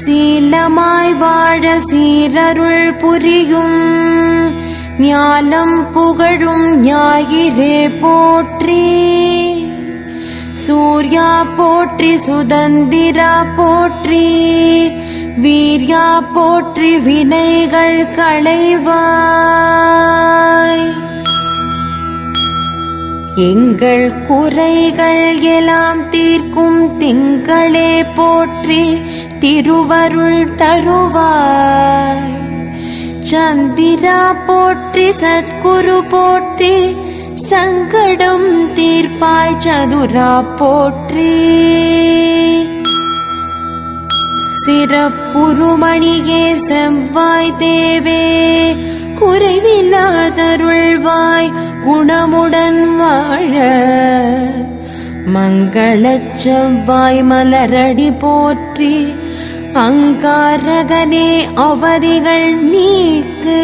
சீலமாய் வாழ சீரருள் புரியும் ஞானம் புகழும் ஞாயிறே போற்றி. சூர்யா போற்றி சுதந்திரா போற்றி, வீர்யா போற்றி வினைகள் களைவாய். எங்கள் குறைகள் எல்லாம் தீர்க்கும் திங்களே போற்றி திருவருள் தருவாய். சந்திரா போற்றி சத்குரு போற்றி, சங்கடம் தீர்ப்பாய் சதுரா போற்றி. சிறப்புருமணியே செவ்வாய் தேவே, குறைவில்லாதருள்வாய் குணமுடன் வாழ. மங்களச் செவ்வாய் மலரடி போற்றி, அங்காரகனே அவதிகள் நீக்கு.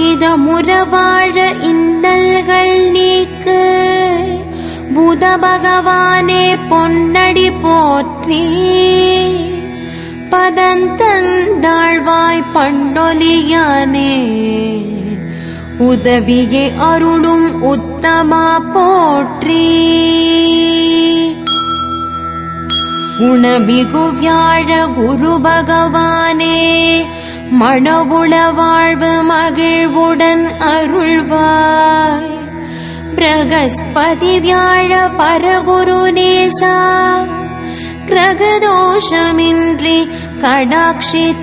இதமுற வாழ இன்னல்கள் நீக்கு, புத பகவானே பொன்னடி போற்றி. பதந்தந்தாழ்வாய் பண்டொலியானே, உதவியே அருளும் உத்தமா போற்றி. குணமிகு வியாழ குரு பகவானே, மணவுள வாழ்வு மகிழ்வுடன் அருள்வாய். பிரகஸ்பதி வியாழ பரகுரு நேசா, கிரகதோஷமின்றி கடாட்சித்தருள்வாய்.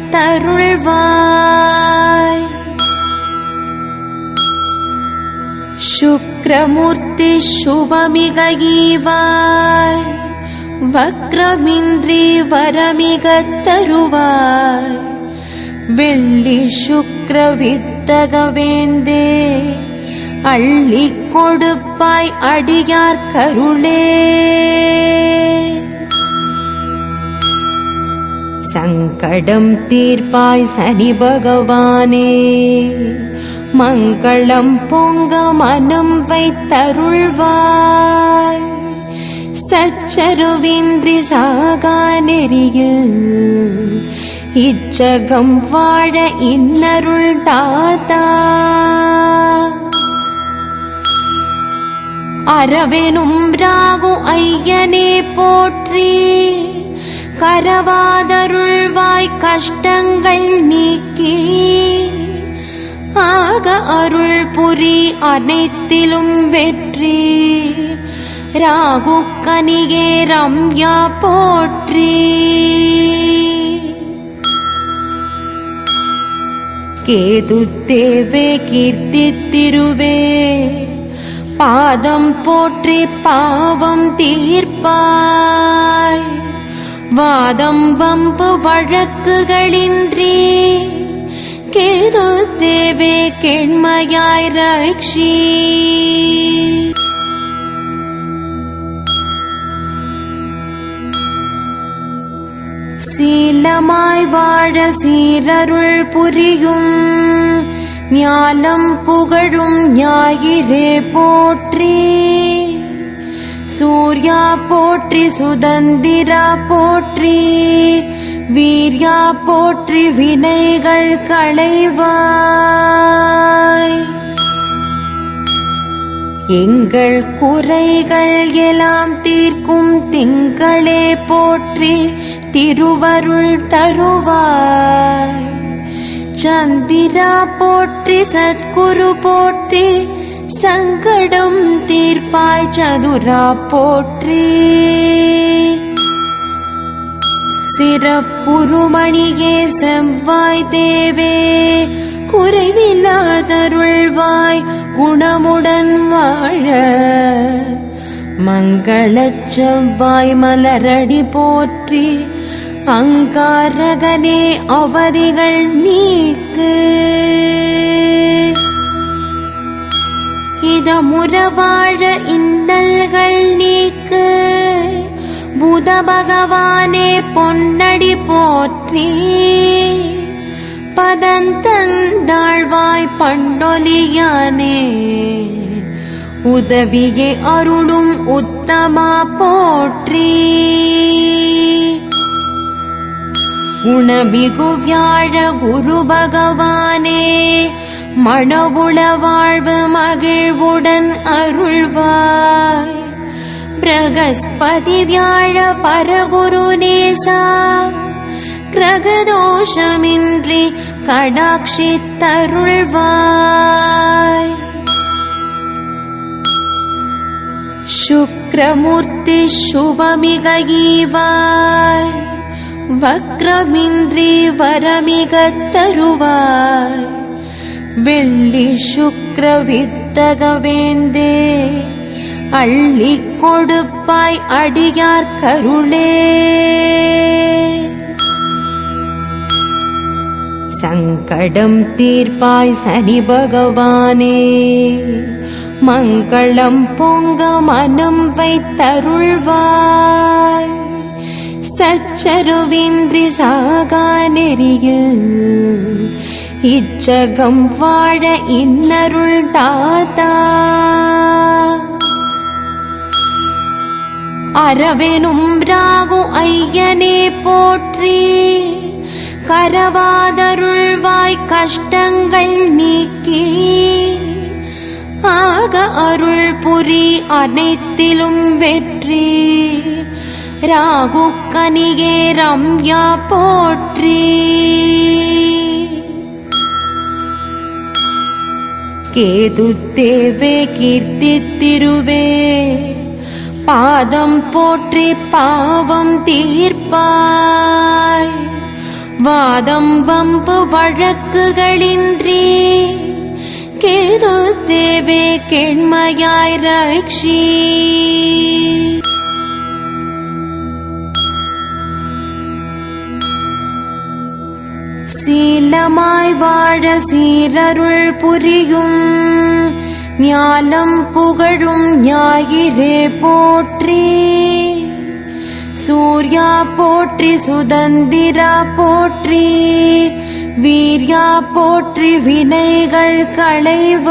சுக்ரமூர்த்தி சுபமிக ஈவாய், வக்ரமின்றி வரமிக தருவாய். வெள்ளி சுக்ர வித்தகவேந்தே, அள்ளிக் கொடுப்பாய் அடியார் கருளே. சங்கடம் தீர்ப்பாய் சனி பகவானே, மங்களம் பொங்க மனம் வைத்தருள்வாய். சச்சரவின்றி சாகா நெறியில் இச்சகம் வாழ இன்னருள் தாத்தா. அரவெனும் ராகு ஐயனே போற்றி, கரவாதருள்வாய் கஷ்டங்கள் நீக்கி. ஆக அருள் புரி அனைத்திலும் வெற்றி, ராகு கனியே ரம்யா போற்றி. கேது தேவே கீர்த்தி திருவே, பாதம் போற்றி பாவம் தீர்ப்பாய். வாதம் வம்பு வழக்குகளின்றி, கேது தேவே கேண்மையாய் ரக்ஷி. சீலமாய் வாழ சீரருள் புரியும் ஞானம் புகழும் ஞாயிறே போற்றி. சூர்யா போற்றி சுதந்திரா போற்றி, வீர்யா போற்றி வினைகள் களைவாய். எங்கள் குறைகள் எல்லாம் தீர்க்கும் திங்களே போற்றி திருவருள் தருவாய். சந்திரா போற்றி சத்குரு போற்றி, சங்கடம் தீர்ப்பாய் சதுரா போற்றி. சிறப்புருமணியே செவ்வாய் தேவே, குறைவில்லாதருள்வாய் குணமுடன் வாழ. மங்களச் செவ்வாய் மலரடி போற்றி, அங்காரகனே அவதிகள் நீக்கு. இதமுற வாழ இன்னல்கள் நீக்கு, புத பகவானே பொன்னடி போற்றி. பதந்தந்தாழ்வாய் பண்டொலியானே, உதவியே அருளும் உத்தமா போற்றி. குணமிகு வியாழ குரு பகவானே மணவுள வாழ்வு மகிழ்வுடன் அருள்வாய். பிரகஸ்பதி வியாழ பரகுரு நேசா கிரகதோஷமின்றி கடாட்சித்தருள்வாய். சுக்ரமூர்த்தி சுபமிக ஈவாய். வக்ரமின்றி வரமிக தருவாய். வெள்ளி சுக்ர வித்தகவேந்தே அள்ளி கொடுப்பாய் அடியார் கருளே. சங்கடம் தீர்ப்பாய் சனி பகவானே மங்களம் பொங்க மனம் வைத்தருள்வாய். சச்சரவின்றி சாகா நெறியில் இச்சகம் வாழ இன்னருள் தாத்தா. அரவெனும் ராகு ஐயனே போற்றி. கரவாதருள்வாய் கஷ்டங்கள் நீக்கி ஆக அருள் புரி அனைத்திலும் வெற்றி. ராகு கனியே ரம்யா போற்றி. கேது தேவே கீர்த்தி திருவே பாதம் போற்றி பாவம் தீர்ப்பாய். வாதம் வம்பு வழக்குகளின்றி கேது தேவே கேண்மையாய் ரக்ஷி. சீலமாய் வாழ சீரருள் புரியும் ஞானம் புகழும் ஞாயிறே போற்றி. சூர்யா போற்றி சுதந்திரா போற்றி. வீர்யா போற்றி வினைகள் களைவாய்.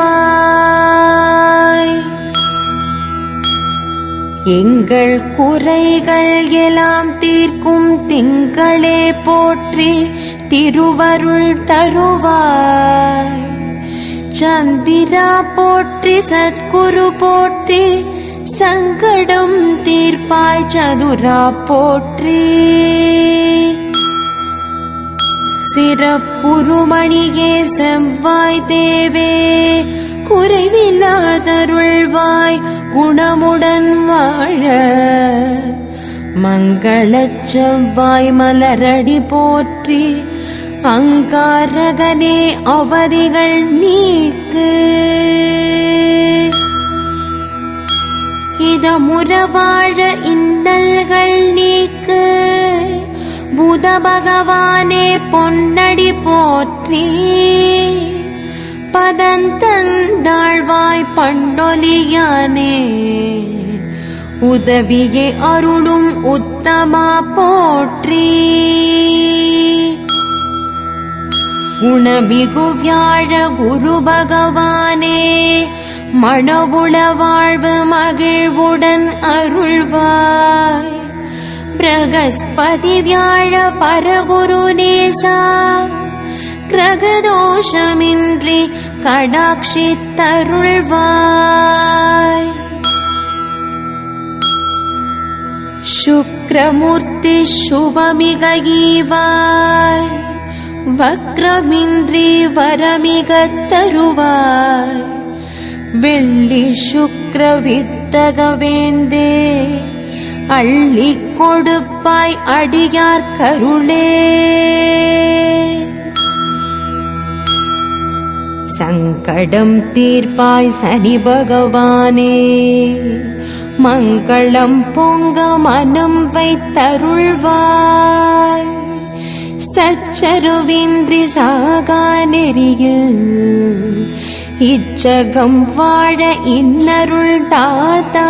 எங்கள் குறைகள் எல்லாம் தீர்க்கும் திங்களே போற்றி திருவருள் தருவாய். சந்திரா போற்றி சத்குரு போற்றி. சங்கடம் தீர்ப்பாய் சதுரா போற்றி. சிறப்புருமணியே செவ்வாய் தேவே குறைவில்லாதருள்வாய் குணமுடன் வாழ. மங்களச் செவ்வாய் மலரடி போற்றி. அங்காரகனே அவதிகள் நீக்கு. இதமுற வாழ இன்னல்கள் நீக்கு. புத பகவானே பொன்னடி போற்றி. பதந்தந்தாழ்வாய் பண்டொலியானே உதவியே அருளும் உத்தமா போற்றி. குணமிகு வியாழ குரு பகவானே மணவுள வாழ்வு மகிழ்வுடன் அருள்வாய். பிரகஸ்பதி வியாழ பரகுரு நேசா கிரகதோஷமின்றி கடாட்சித்தருள்வாய். சுக்ரமூர்த்தி சுபமிக ஈவாய். வக்ரமின்றி வரமிக தருவாய். வெள்ளி சுக்ர வித்தகவேந்தே அள்ளி கொடுப்பாய் அடியார் கருளே. சங்கடம் தீர்ப்பாய் சனி பகவானே மங்களம் பொங்க மனம் வைத்தருள்வாய். சச்சரவின்றி சாகா நெறியில் இச்சகம் வாழ இன்னருள் தாத்தா.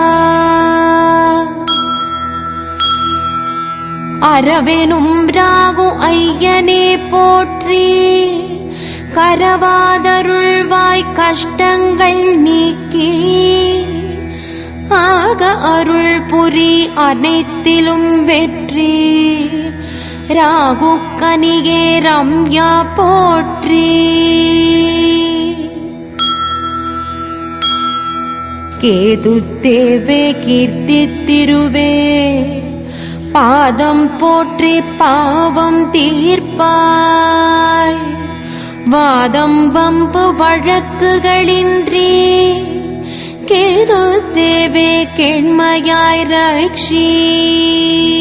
அரவெனும் ராகு ஐயனே போற்றி. கரவாதருள்வாய் கஷ்டங்கள் நீக்கி அருள் புரி அனைத்திலும் வெற்றி. ராகு கனியே ரம்யா போற்றி. கேது தேவே கீர்த்தி திருவே பாதம் போற்றி பாவம் தீர்ப்பாய். வாதம் வம்பு வழக்குகளின்றி கேது தேவே கெண்மையாய் ரக்ஷி.